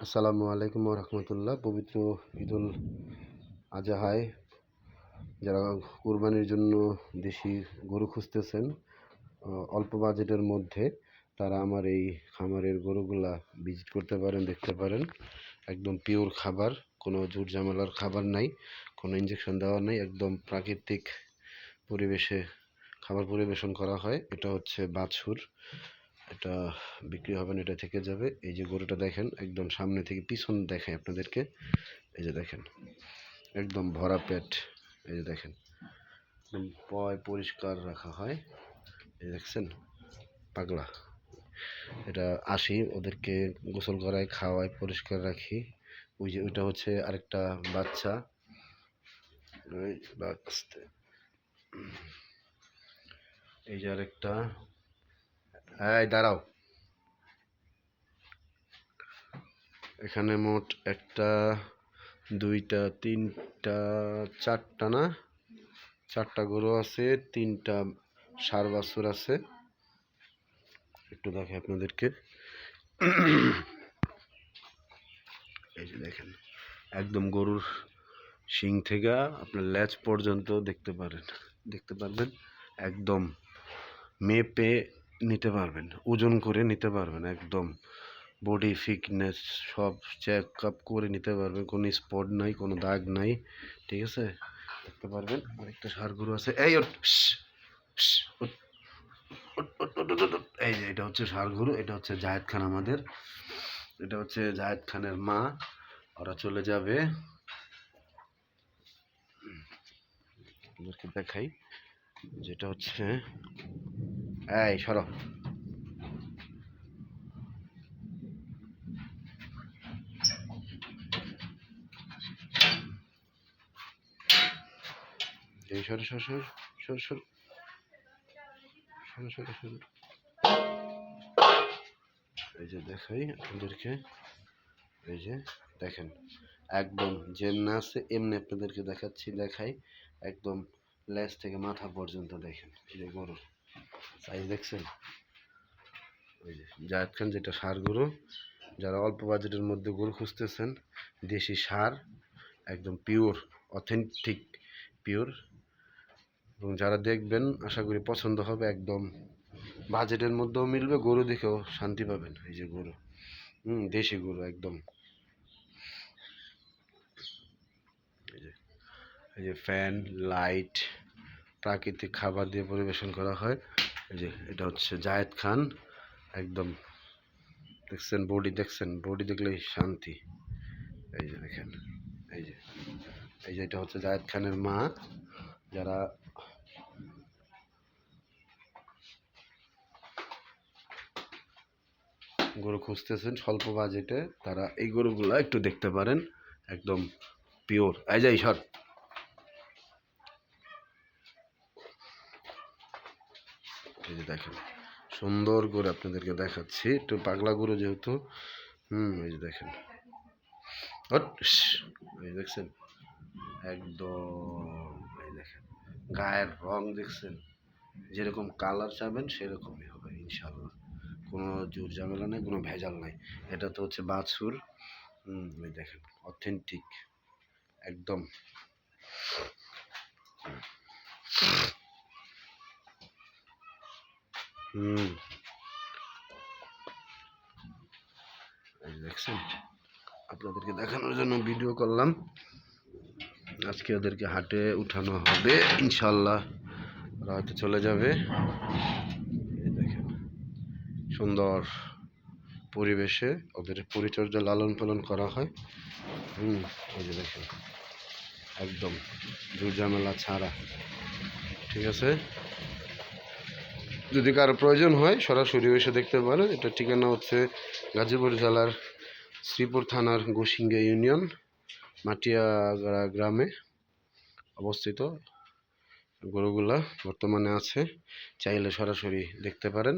আসসালামু আলাইকুম রহমতুল্লাহ। পবিত্র ঈদুল আজহায় যারা কুরবানির জন্য দেশি গরু খুঁজতেছেন অল্প বাজেটের মধ্যে, তারা আমার এই খামারের গরুগুলা ভিজিট করতে পারেন, দেখতে পারেন। একদম পিওর খাবার, কোনো ঝুট ঝামেলার খাবার নাই, কোনো ইঞ্জেকশন দেওয়া নেই, একদম প্রাকৃতিক পরিবেশে খাবার পরিবেশন করা হয়। এটা হচ্ছে বাছুর, এটা বিক্রি হবে না, এটা থেকে যাবে। এই যে গরুটা দেখেন, একদম সামনে থেকে পিছন দেখায় আপনাদেরকে। এই যে দেখেন, একদম ভরা পেট। এই যে দেখেন, একদম পয় পরিষ্কার রাখা হয়। এই দেখছেন পাগলা, এটা আসি ওদেরকে গোসল করাই, খাওয়াই, পরিষ্কার রাখি। ওই যে ওইটা হচ্ছে আরেকটা বাচ্চা। এই যে আরেকটা, এই দাঁড়াও। এখানে মোট একটা, দুইটা, তিনটা, চারটা, না চারটা গরু আছে, তিনটা ষাঁড় বাছুর আছে। একটু দেখে আপনাদেরকে। এই যে দেখেন, একদম গরুর শিং থেকে আপনার লেজ পর্যন্ত দেখতে পারবেন। একদম মেপে নিতে পারবেন, ওজন করে নিতে পারবেন, একদম বডি ফিটনেস সব চেক আপ করে নিতে পারবেন। কোনো স্পট নাই, কোনো দাগ নাই, ঠিক আছে, দেখতে পারবেন। আরেকটা ষাঁড় গরু আছে, এই ওঠ, ওঠ, ওঠ, ওঠ, ওঠ, ওঠ, ওঠ। এই যে এটা হচ্ছে ষাঁড় গরু, এটা হচ্ছে জাহেদ খান আমাদের, এটা হচ্ছে জাহেদ খানের মা। ওরা চলে যাবে, আপনাদেরকে দেখাই। যেটা হচ্ছে, এই সরো, এই সরো সরো সরো সরো সরো সরো সরো সরো। এই যে দেখাই আপনাদেরকে, এই যে দেখেন, একদম যেমনি আছে এমনি আপনাদেরকে দেখাই। একদম লেজ থেকে মাথা পর্যন্ত দেখেন। এই যে গরুর সাইজ দেখছেন। ওই যে জায়েদ খান, যেটা ষাঁড় গরু। যারা অল্প বাজেটের মধ্যে গরু খুঁজতেছেন, দেশি ষাঁড়, একদম পিওর, অথেন্টিক পিওর, এবং যারা দেখবেন আশা করি পছন্দ হবে। একদম বাজেটের মধ্যেও মিলবে, গরু দেখেও শান্তি পাবেন। এই যে গরু, দেশি গরু একদম। এই যে ফ্যান, লাইট, প্রাকৃতিক খাবার দিয়ে পরিবেশন করা হয়। এই যে এটা হচ্ছে জায়েদ খান, একদম দেখছেন বডি দেখলেই শান্তি। এই যে দেখেন, এই যে এটা হচ্ছে জায়েদ খানের মা। যারা গরু খুঁজতেছেন স্বল্প বাজেটে, তারা এই গরুগুলো একটু দেখতে পারেন, একদম পিওর। এই যে ঈশ্বর, এই যে দেখেন, সুন্দর করে আপনাদেরকে দেখাচ্ছি। একটু পাগলা গরু যেহেতু, এই যে দেখেন, এই দেখছেন, একদম, এই দেখেন গায়ের রং দেখছেন, যেরকম কালার চাবেন সেরকমই হবে ইনশাল্লাহ। কোনো জোর ঝামেলা নেই, কোনো ভেজাল নাই। এটা তো হচ্ছে বাছুর, ওই দেখেন, অথেন্টিক একদম। দেখছেন, আপনাদেরকে দেখানোর জন্য ভিডিও করলাম। আজকে ওদেরকে হাটে উঠানো হবে ইনশাল্লাহ, ওরা হয়তো চলে যাবে। দেখেন, সুন্দর পরিবেশে ওদের পরিচর্যা, লালন পালন করা হয়। এই যে দেখেন, একদম ঝামেলা ছাড়া, ঠিক আছে। যদি কারো প্রয়োজন হয় সরাসরি এসে দেখতে পারেন। এটা ঠিকানা হচ্ছে গাজীপুর জেলার শ্রীপুর থানার গোসিঙ্গা ইউনিয়ন, মাটিয়াগাড়া গ্রামে অবস্থিত। গরুগুলা বর্তমানে আছে, চাইলে সরাসরি দেখতে পারেন।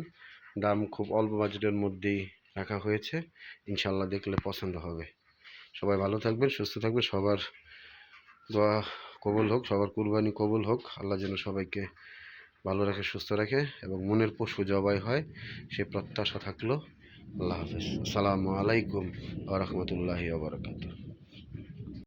দাম খুব অল্প বাজেটের মধ্যেই রাখা হয়েছে, ইনশাল্লাহ দেখলে পছন্দ হবে। সবাই ভালো থাকবেন, সুস্থ থাকবেন, সবার দোয়া কবুল হোক, সবার কুরবানি কবুল হোক। আল্লাহ যেন সবাইকে ভালো রাখে, সুস্থ রাখে, এবং মনের পশু জবাই হয় সে প্রত্যাশা থাকলো আল্লাহ হাফেজ। আসসালামু আলাইকুম ওয়া রাহমাতুল্লাহি ওয়া বারাকাতুহু।